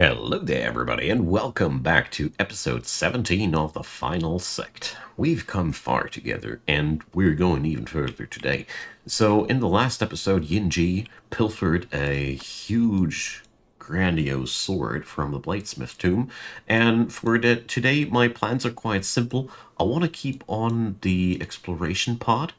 Hello there, everybody, and welcome back to episode 17 of the final Sect. We've come far together, and we're going even further today. So, in the last episode, Yinji pilfered a huge, grandiose sword from the bladesmith tomb, and for today, my plans are quite simple. I want to keep on the exploration pod.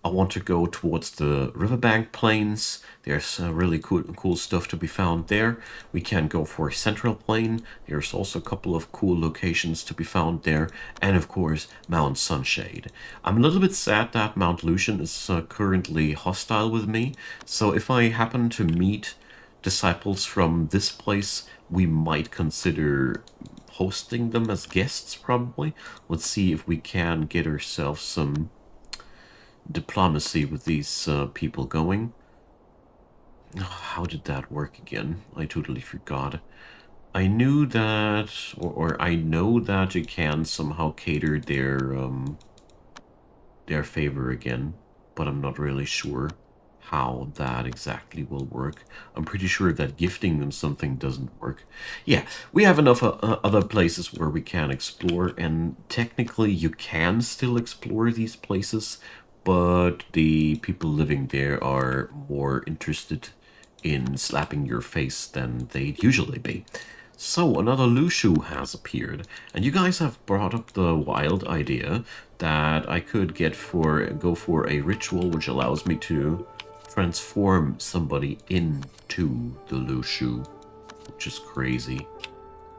I want to go towards the riverbank plains. There's really cool stuff to be found there. We can go for Central Plain. There's also a couple of cool locations to be found there. And of course, Mount Sunshade. I'm a little bit sad that Mount Lucian is currently hostile with me. So if I happen to meet disciples from this place, we might consider hosting them as guests, probably. Let's see if we can get ourselves some diplomacy with these people going. Oh, how did that work again? I totally forgot. I knew that, or I know that you can somehow cater their favor again, but I'm not really sure how that exactly will work. I'm pretty sure that gifting them something doesn't work. Yeah, we have enough other places where we can explore, and technically you can still explore these places, but the people living there are more interested in slapping your face than they'd usually be. So another Lushu has appeared, and you guys have brought up the wild idea that I could go for a ritual which allows me to transform somebody into the Lushu, which is crazy.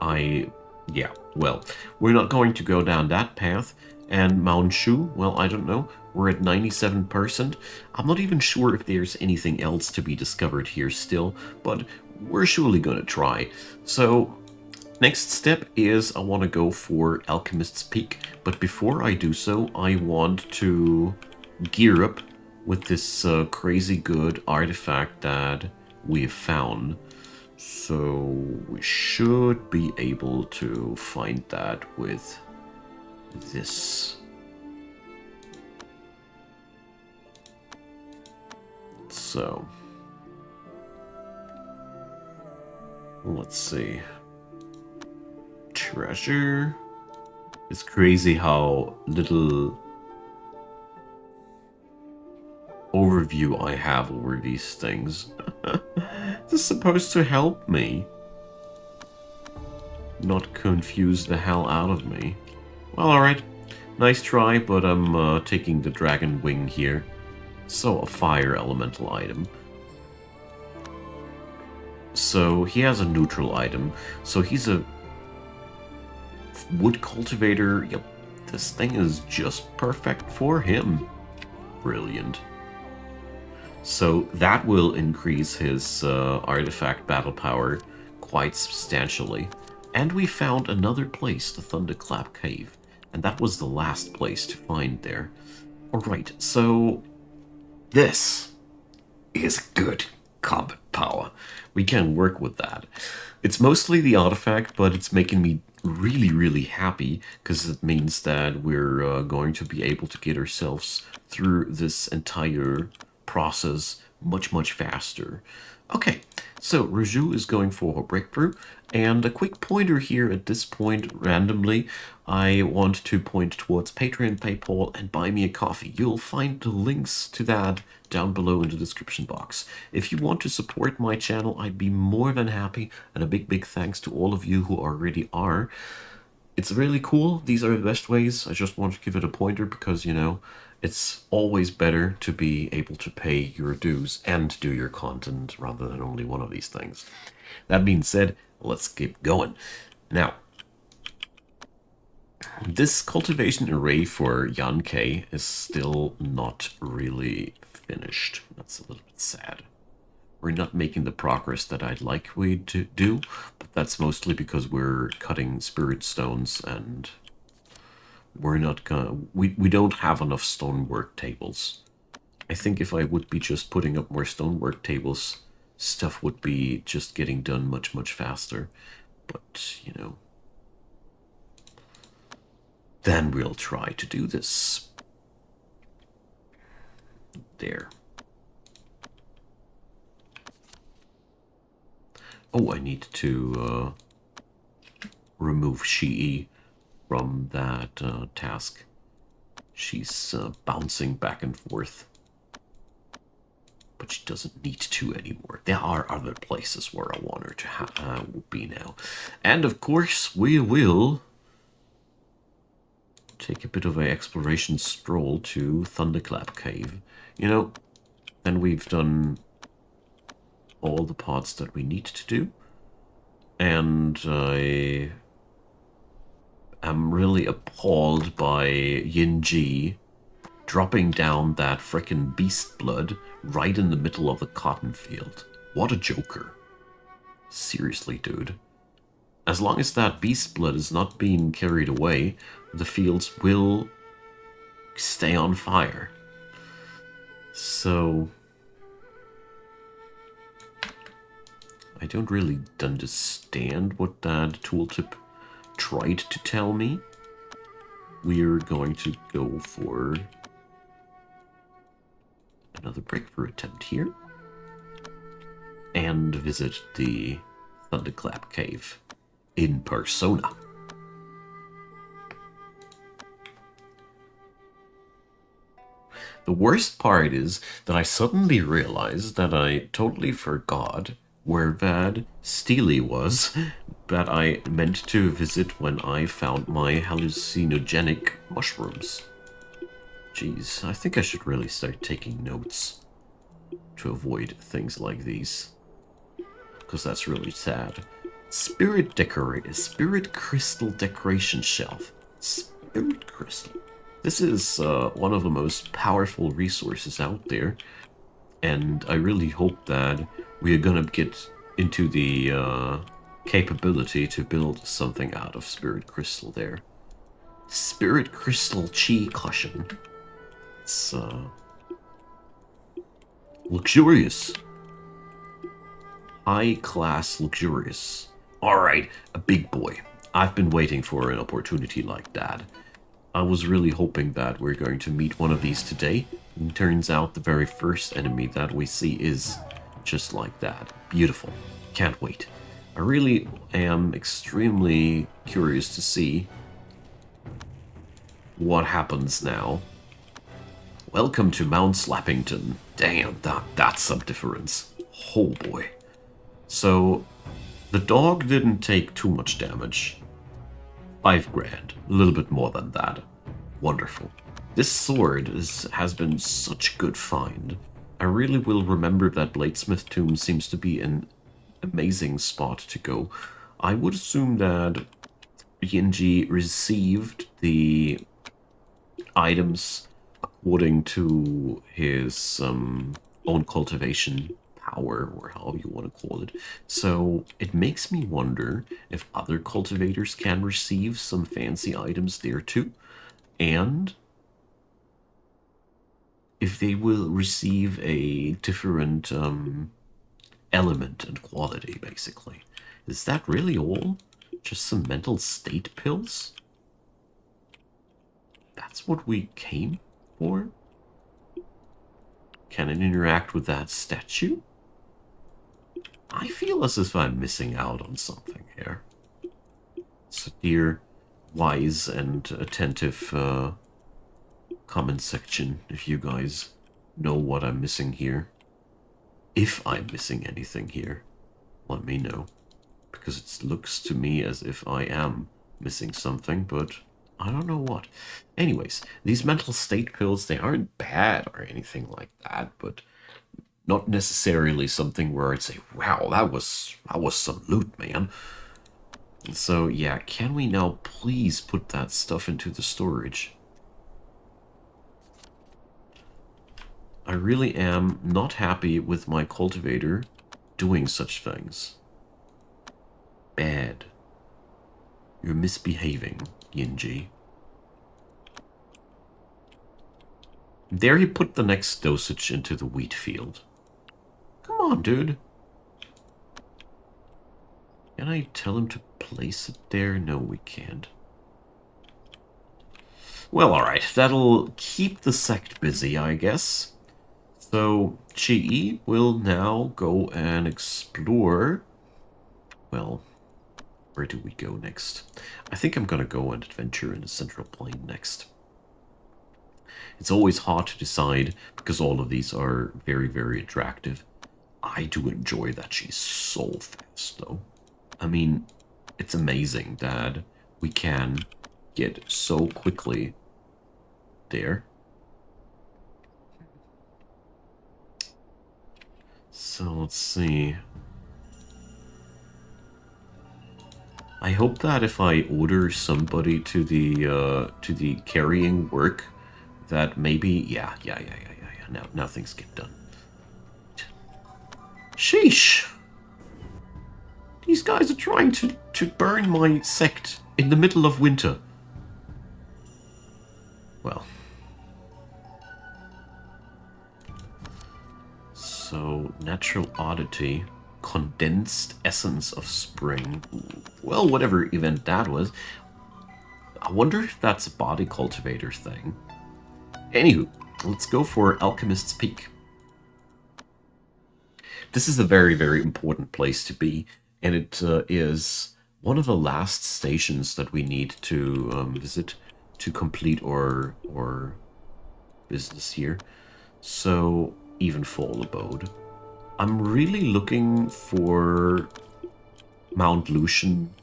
Yeah, well, we're not going to go down that path. And Mount Shu, well, I don't know. We're at 97%. I'm not even sure if there's anything else to be discovered here still, but we're surely gonna try. So, next step is I want to go for Alchemist's Peak, but before I do so, I want to gear up with this crazy good artifact that we've found. So we should be able to find that with this. So let's see. Treasure. It's crazy how little overview I have over these things. This is supposed to help me, not confuse the hell out of me. Well, alright. Nice try, but I'm taking the dragon wing here. So, a fire elemental item. So, he has a neutral item. So, he's a wood cultivator. Yep, this thing is just perfect for him. Brilliant. So, that will increase his artifact battle power quite substantially. And we found another place, the Thunderclap Cave. And that was the last place to find there. Alright, so this is good combat power. We can work with that. It's mostly the artifact, but it's making me really happy because it means that we're going to be able to get ourselves through this entire process much faster. Okay, so Raju is going for her breakthrough, and a quick pointer here at this point randomly. I want to point towards Patreon, PayPal, and Buy Me a Coffee. You'll find the links to that down below in the description box. If you want to support my channel, I'd be more than happy, and a big thanks to all of you who already are. It's really cool. These are the best ways. I just want to give it a pointer because, you know, it's always better to be able to pay your dues and do your content rather than only one of these things. That being said, let's keep going. Now, this cultivation array for Yankei is still not really finished. That's a little bit sad. We're not making the progress that I'd like we to do, but that's mostly because we're cutting spirit stones and we're not gonna we don't have enough stonework tables. I think if I would be just putting up more stonework tables, stuff would be just getting done much faster. But, you know, then we'll try to do this. There. Oh, I need to remove Shi from that task. She's bouncing back and forth. But she doesn't need to anymore. There are other places where I want her to be now. And of course, we will take a bit of an exploration stroll to Thunderclap Cave. You know, then we've done all the parts that we need to do. And I am really appalled by Yinji dropping down that frickin' beast blood right in the middle of the cotton field. What a joker. Seriously, dude. As long as that beast blood is not being carried away, the fields will stay on fire. So I don't really understand what that tooltip tried to tell me. We're going to go for another breakthrough attempt here and visit the Thunderclap Cave in persona. The worst part is that I suddenly realized that I totally forgot where that Steely was that I meant to visit when I found my hallucinogenic mushrooms. Jeez, I think I should really start taking notes to avoid things like these, because that's really sad. Spirit crystal decoration shelf. Spirit crystal. This is one of the most powerful resources out there, and I really hope that we are gonna get into the capability to build something out of Spirit Crystal there. Spirit Crystal Chi Cushion. It's luxurious. High-class luxurious. Alright, a big boy. I've been waiting for an opportunity like that. I was really hoping that we're going to meet one of these today. And turns out the very first enemy that we see is just like that. Beautiful. Can't wait. I really am extremely curious to see what happens now. Welcome to Mount Slappington. Damn, that's some difference. Oh boy. So, the dog didn't take too much damage. 5 grand. A little bit more than that. Wonderful. This sword has been such a good find. I really will remember that Bladesmith Tomb seems to be an amazing spot to go. I would assume that Yinji received the items according to his own cultivation power, or however you want to call it. So it makes me wonder if other cultivators can receive some fancy items there too, and if they will receive a different element and quality, basically. Is that really all? Just some mental state pills? That's what we came for? Can it interact with that statue? I feel as if I'm missing out on something here. So, dear, wise and attentive comment section, if you guys know what I'm missing here. If I'm missing anything here, let me know. Because it looks to me as if I am missing something, but I don't know what. Anyways, these mental state pills, they aren't bad or anything like that, but not necessarily something where I'd say, wow, that was some loot, man. So yeah, can we now please put that stuff into the storage? I really am not happy with my cultivator doing such things. Bad. You're misbehaving, Yinji. There he put the next dosage into the wheat field. Come on, dude. Can I tell him to place it there? No, we can't. Well, alright. That'll keep the sect busy, I guess. So, Chi will now go and explore Well, where do we go next? I think I'm gonna go and adventure in the Central Plain next. It's always hard to decide because all of these are very, very attractive. I do enjoy that she's so fast, though. I mean, it's amazing that we can get so quickly there. So let's see. I hope that if I order somebody to the carrying work, that maybe yeah. Now things get done. Sheesh! These guys are trying to burn my sect in the middle of winter. Well. So, natural oddity, condensed essence of spring. Well, whatever event that was. I wonder if that's a body cultivator thing. Anywho, let's go for Alchemist's Peak. This is a very, very important place to be, and it is one of the last stations that we need to visit to complete our business here. So, Evenfall Abode. I'm really looking for Mount Lucian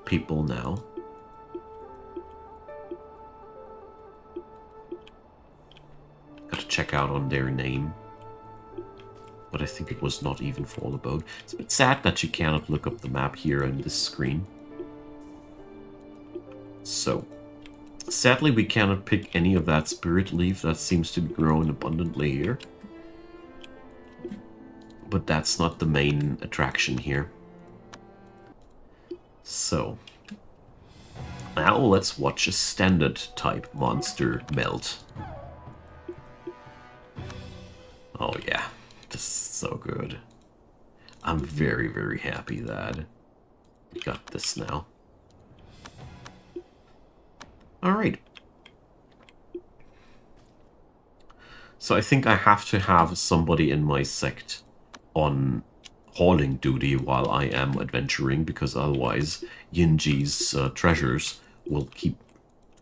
people now. Gotta check out on their name. But I think it was not Evenfall Abode. It's a bit sad that you cannot look up the map here on this screen. So, sadly we cannot pick any of that spirit leaf that seems to be growing abundantly here. But that's not the main attraction here. So, now let's watch a standard type monster melt. Oh yeah, this is so good. I'm very, very happy that we got this now. Alright. So I think I have to have somebody in my sect on hauling duty while I am adventuring, because otherwise Yinji's treasures will keep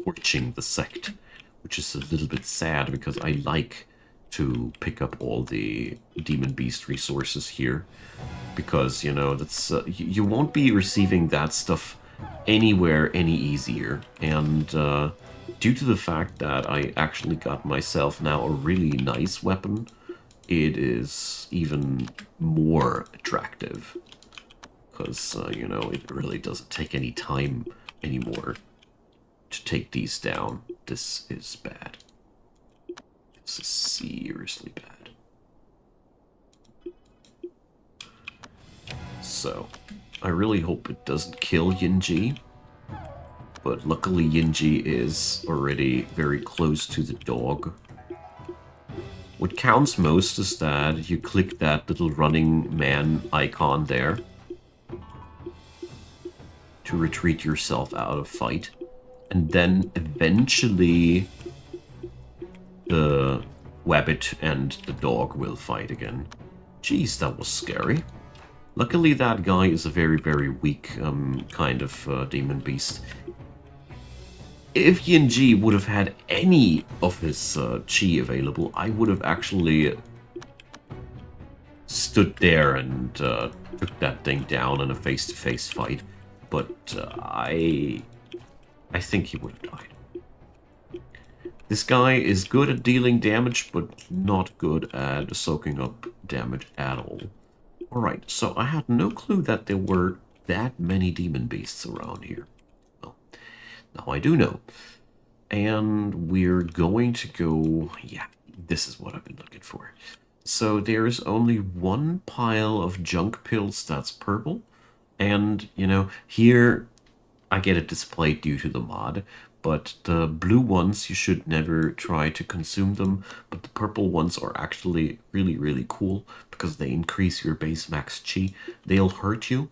torching the sect, which is a little bit sad because I like to pick up all the demon beast resources here, because you know that's you won't be receiving that stuff anywhere any easier, and due to the fact that I actually got myself now a really nice weapon, it is even more attractive, because you know, it really doesn't take any time anymore to take these down. This is bad. This is seriously bad. So, I really hope it doesn't kill Yinji, but luckily Yinji is already very close to the dog. What counts most is that you click that little running man icon there to retreat yourself out of fight, and then eventually the wabbit and the dog will fight again. Jeez, that was scary. Luckily that guy is a very, very weak kind of demon beast. If Yinji would have had any of his chi available, I would have actually stood there and took that thing down in a face-to-face fight. But I think he would have died. This guy is good at dealing damage, but not good at soaking up damage at all. Alright, so I had no clue that there were that many demon beasts around here. Well, now I do know. And we're going to go... yeah, this is what I've been looking for. So there's only one pile of junk pills that's purple. And, you know, here I get it displayed due to the mod. But the blue ones, you should never try to consume them. But the purple ones are actually really, really cool, because they increase your base max chi. They'll hurt you,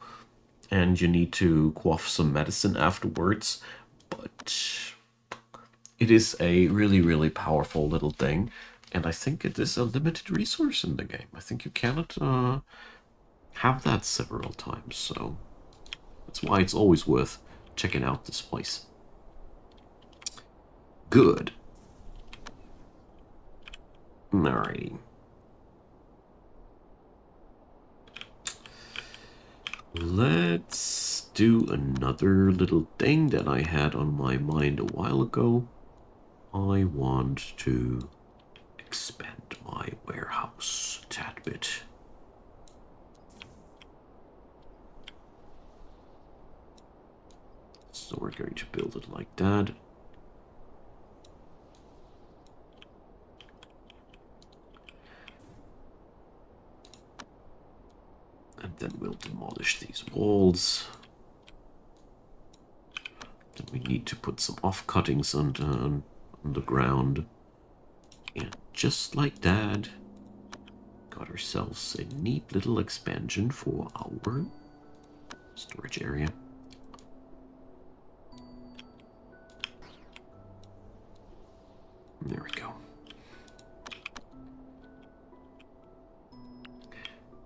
and you need to quaff some medicine afterwards. But it is a really, really powerful little thing. And I think it is a limited resource in the game. I think you cannot have that several times, so that's why it's always worth checking out this place. Good. Alrighty. Let's do another little thing that I had on my mind a while ago. I want to expand my warehouse a tad bit. So we're going to build it like that. And then we'll demolish these walls. Then we need to put some off-cuttings on the ground. And just like that, got ourselves a neat little expansion for our storage area. There we go.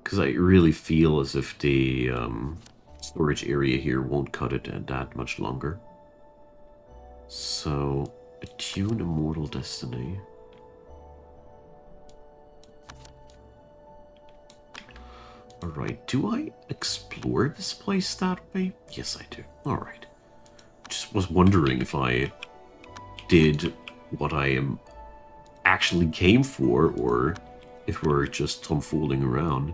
Because I really feel as if the storage area here won't cut it that much longer. So, attune Immortal Destiny. Alright, do I explore this place that way? Yes, I do. Alright. Just was wondering if I did what I am actually came for, or if we're just tomfooling around.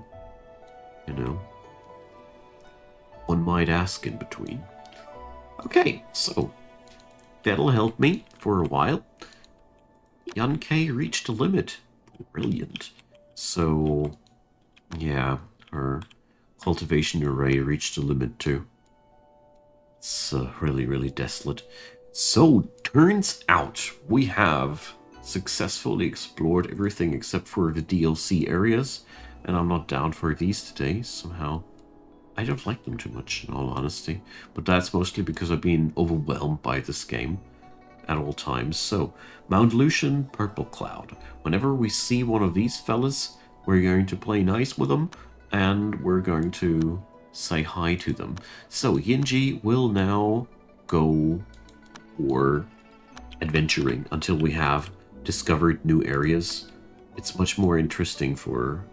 You know? One might ask in between. Okay, so that'll help me for a while. Yankei reached a limit. Brilliant. So, yeah, our cultivation array reached a limit too. It's really, really desolate. So, turns out we have successfully explored everything except for the DLC areas, and I'm not down for these today, somehow. I don't like them too much, in all honesty, but that's mostly because I've been overwhelmed by this game at all times. So, Mount Lucian, Purple Cloud. Whenever we see one of these fellas, we're going to play nice with them, and we're going to say hi to them. So, Yinji will now go for adventuring until we have discovered new areas. It's much more interesting for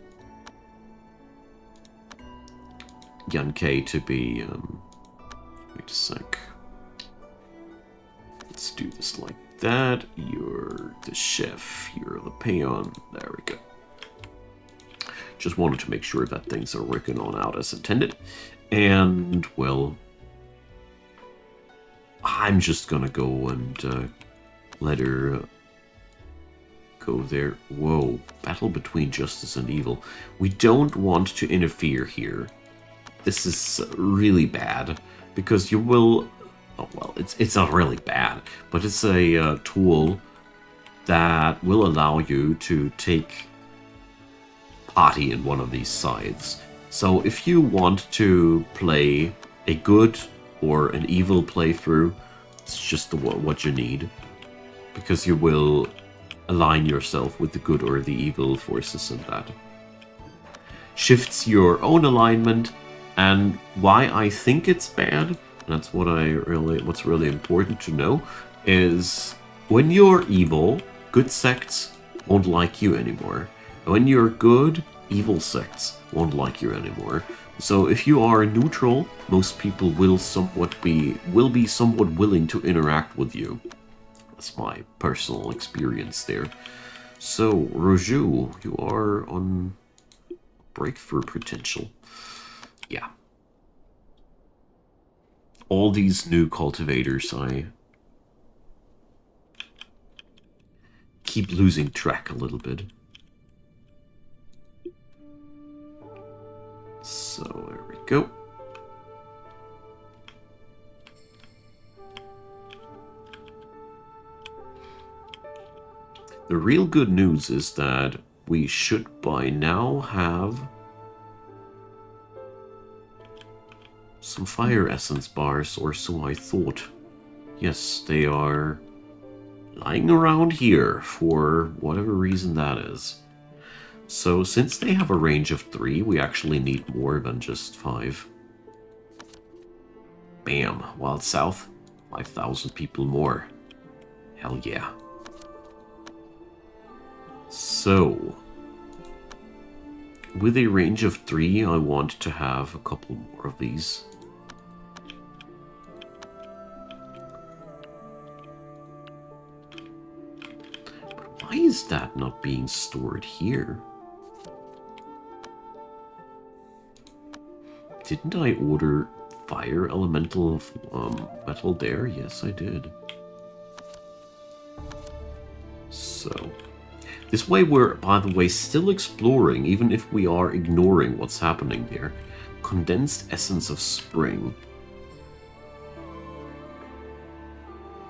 Yankei to be, wait a sec. Let's do this like that. You're the chef, you're the peon. There we go. Just wanted to make sure that things are working on out as intended. And, well, I'm just gonna go and let her go there. Whoa, battle between justice and evil. We don't want to interfere here. This is really bad, because you will... Oh, well, it's not really bad, but it's a tool that will allow you to take party in one of these sides. So if you want to play a good or an evil playthrough, it's just what you need, because you will align yourself with the good or the evil forces in that. Shifts your own alignment, and why I think it's bad, that's what's really important to know, is when you're evil, good sects won't like you anymore. When you're good, evil sects won't like you anymore. So if you are neutral, most people will be somewhat willing to interact with you. That's my personal experience there. So, Roju, you are on breakthrough potential. Yeah. All these new cultivators, I keep losing track a little bit. So, there we go. The real good news is that we should by now have some fire essence bars, or so I thought. Yes, they are lying around here for whatever reason that is. So since they have a range of 3, we actually need more than just 5. Bam, Wild South, 5,000 people more. Hell yeah. So, with a range of 3, I want to have a couple more of these. But why is that not being stored here? Didn't I order fire elemental metal there? Yes, I did. So, this way we're, by the way, still exploring, even if we are ignoring what's happening there. Condensed Essence of Spring.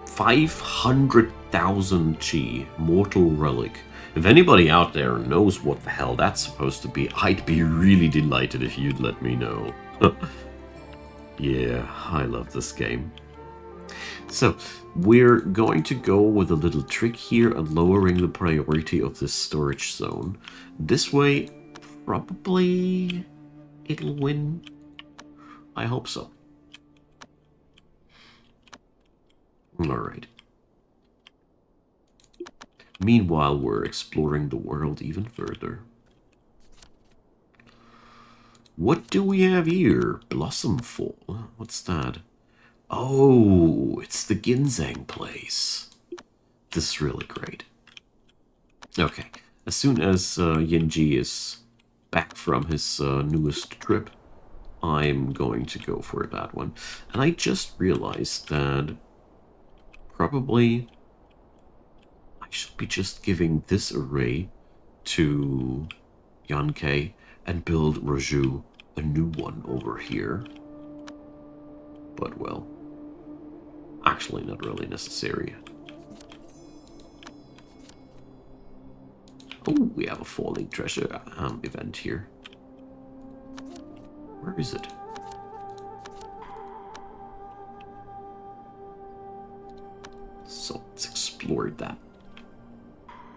500,000 G, Mortal Relic. If anybody out there knows what the hell that's supposed to be, I'd be really delighted if you'd let me know. Yeah, I love this game. So, we're going to go with a little trick here and lowering the priority of this storage zone. This way, probably it'll win. I hope so. Alright. Meanwhile, we're exploring the world even further. What do we have here? Blossom Fall. What's that? Oh, it's the ginseng place. This is really great. Okay, as soon as Yinji is back from his newest trip, I'm going to go for that one. And I just realized that probably I should be just giving this array to Yankei and build Raju a new one over here. But, well, actually not really necessary. Oh, we have a falling treasure event here. Where is it? So let's explore that.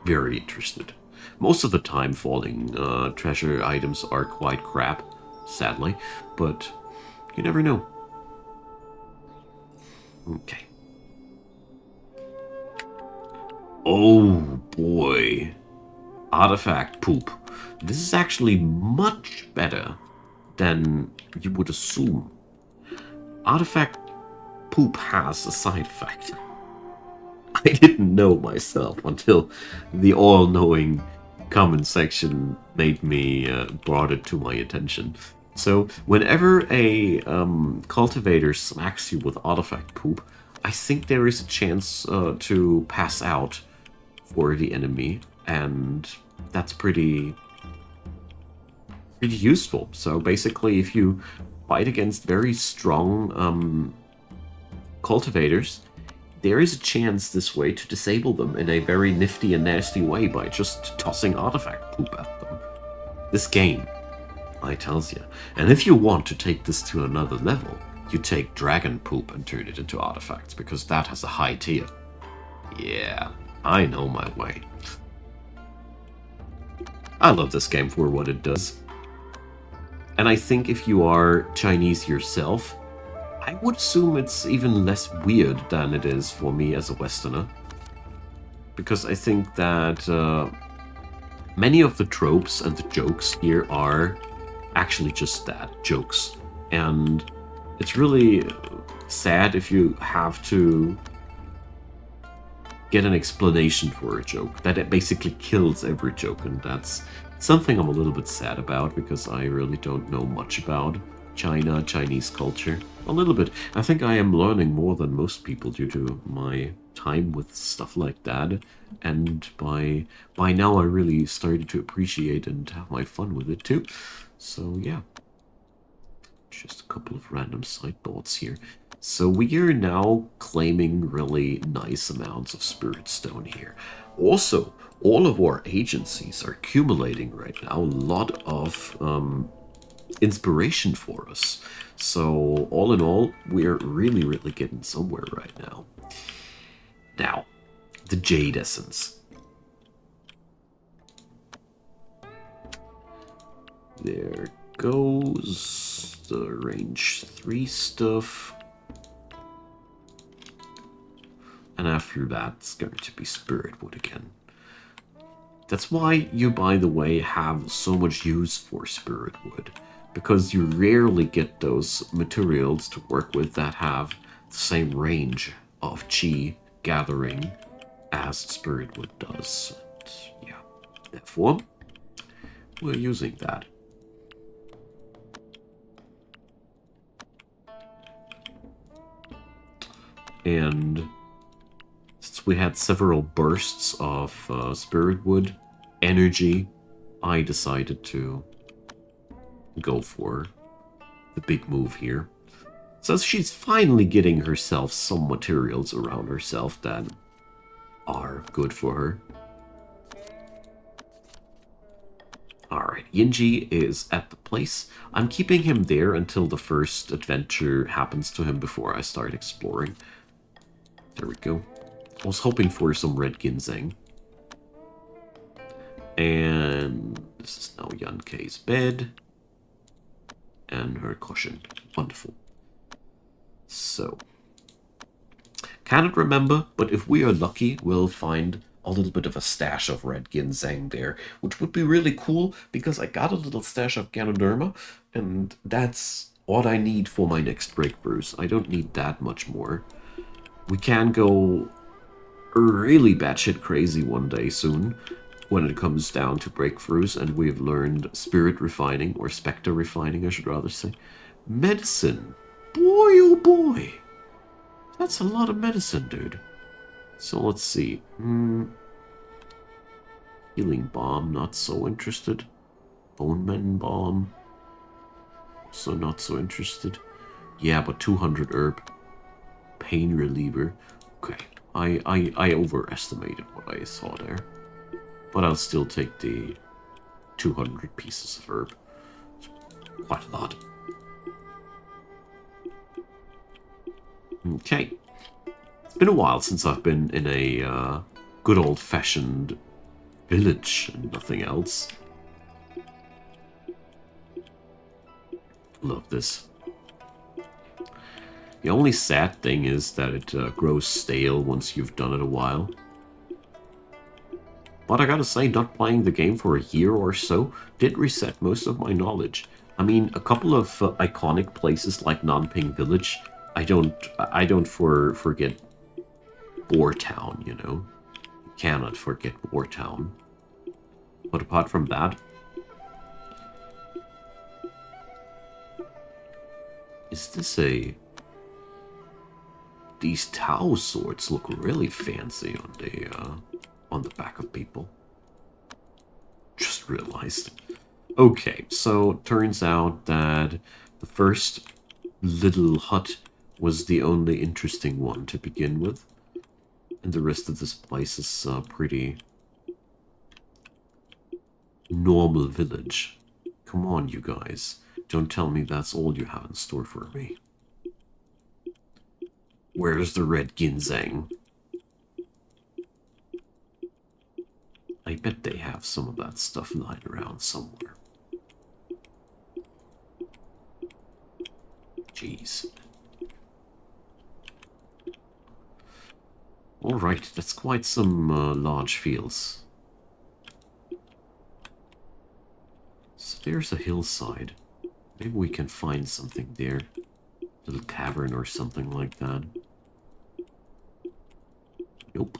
Very interested. Most of the time falling treasure items are quite crap, sadly, but you never know. Okay. Oh boy. Artifact poop. This is actually much better than you would assume. Artifact poop has a side effect. I didn't know myself until the all-knowing comment section made me brought it to my attention. So whenever a cultivator smacks you with artifact poop, I think there is a chance to pass out for the enemy, and that's pretty useful. So basically, if you fight against very strong cultivators, there is a chance this way to disable them in a very nifty and nasty way by just tossing artifact poop at them. This game, I tells you. And if you want to take this to another level, you take dragon poop and turn it into artifacts, because that has a high tier. Yeah, I know my way. I love this game for what it does. And I think if you are Chinese yourself, I would assume it's even less weird than it is for me as a Westerner. Because I think that many of the tropes and the jokes here are actually just that, jokes. And it's really sad if you have to get an explanation for a joke, that it basically kills every joke, and that's something I'm a little bit sad about, because I really don't know much about China, Chinese culture. A little bit. I think I am learning more than most people due to my time with stuff like that, and by now I really started to appreciate and have my fun with it too. So yeah, just a couple of random side thoughts here. So we are now claiming really nice amounts of spirit stone here. Also, all of our agencies are accumulating right now a lot of inspiration for us. So all in all, we're really, really getting somewhere right now. Now, the Jade Essence. There goes the range 3 stuff. And after that, it's going to be spirit wood again. That's why you, by the way, have so much use for spirit wood. Because you rarely get those materials to work with that have the same range of chi gathering as spirit wood does. And yeah, therefore, we're using that. And since we had several bursts of spirit wood energy, I decided to go for the big move here. So she's finally getting herself some materials around herself that are good for her. Alright, Yinji is at the place. I'm keeping him there until the first adventure happens to him before I start exploring. There we go. I was hoping for some red ginseng. And this is now Yankei's bed. And her cushion. Wonderful. So. Cannot remember, but if we are lucky, we'll find a little bit of a stash of red ginseng there, which would be really cool because I got a little stash of Ganoderma, and that's what I need for my next breakthroughs. I don't need that much more. We can go really batshit crazy one day soon when it comes down to breakthroughs, and we've learned spirit refining, or spectre refining, I should rather say. Medicine. Boy, oh boy. That's a lot of medicine, dude. So let's see. Healing Bomb, not so interested. Bone Mend Bomb, also not so interested. Yeah, but 200 herb. Pain Reliever. Okay, I overestimated what I saw there. But I'll still take the 200 pieces of herb. It's quite a lot. Okay. It's been a while since I've been in a good old-fashioned village and nothing else. Love this. The only sad thing is that it grows stale once you've done it a while. But I gotta say, not playing the game for a year or so did reset most of my knowledge. I mean, a couple of iconic places like Nanping Village, I don't forget Boar Town, you know? You cannot forget Boar Town. But apart from that, is this a... These Tao swords look really fancy on the back of people. Just realized. Okay, so turns out that the first little hut was the only interesting one to begin with. And the rest of this place is a pretty normal village. Come on, you guys. Don't tell me that's all you have in store for me. Where's the red ginseng? I bet they have some of that stuff lying around somewhere. Jeez. Alright, that's quite some large fields. So there's a hillside. Maybe we can find something there. A little cavern or something like that. Nope.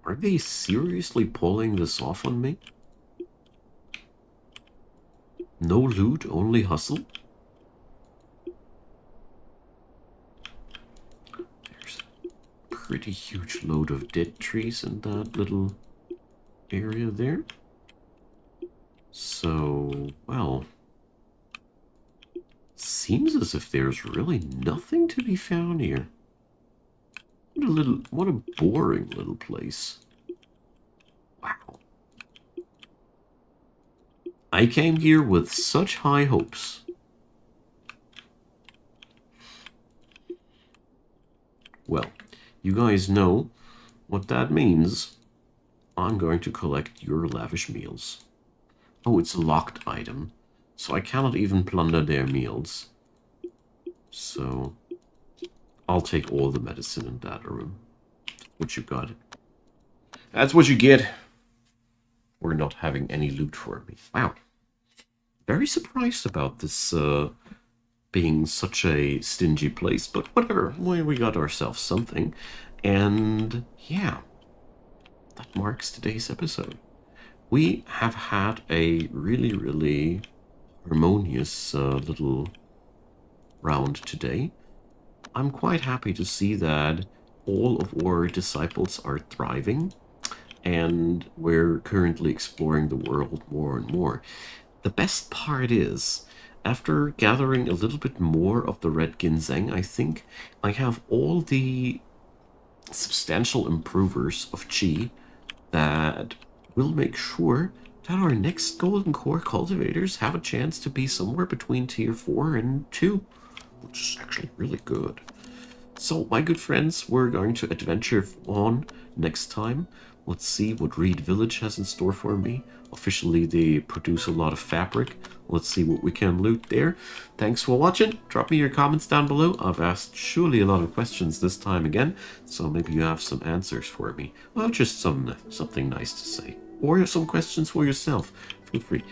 Are they seriously pulling this off on me? No loot, only hustle? There's a pretty huge load of dead trees in that little area there. So, well, seems as if there's really nothing to be found here. What a boring little place. Wow. I came here with such high hopes. Well, you guys know what that means. I'm going to collect your lavish meals. Oh, it's a locked item, so I cannot even plunder their meals. So I'll take all the medicine in that room. What you got? That's what you get for not having any loot for me. Wow. Very surprised about this being such a stingy place, but whatever. We got ourselves something. And yeah, that marks today's episode. We have had a really, really harmonious little round today. I'm quite happy to see that all of our disciples are thriving, and we're currently exploring the world more and more. The best part is, after gathering a little bit more of the red ginseng, I think I have all the substantial improvers of chi that will make sure that our next golden core cultivators have a chance to be somewhere between tier 4 and 2, which is actually really good. So, my good friends, we're going to adventure on next time. Let's see what Reed Village has in store for me. Officially, they produce a lot of fabric. Let's see what we can loot there. Thanks for watching. Drop me your comments down below. I've asked surely a lot of questions this time again, so maybe you have some answers for me. Well, just something nice to say. Or some questions for yourself. Feel free.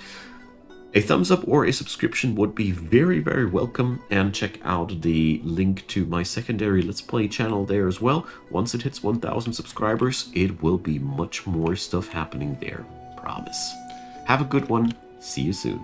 A thumbs up or a subscription would be very, very welcome, and check out the link to my secondary Let's Play channel there as well. Once it hits 1,000 subscribers, it will be much more stuff happening there. Promise. Have a good one. See you soon.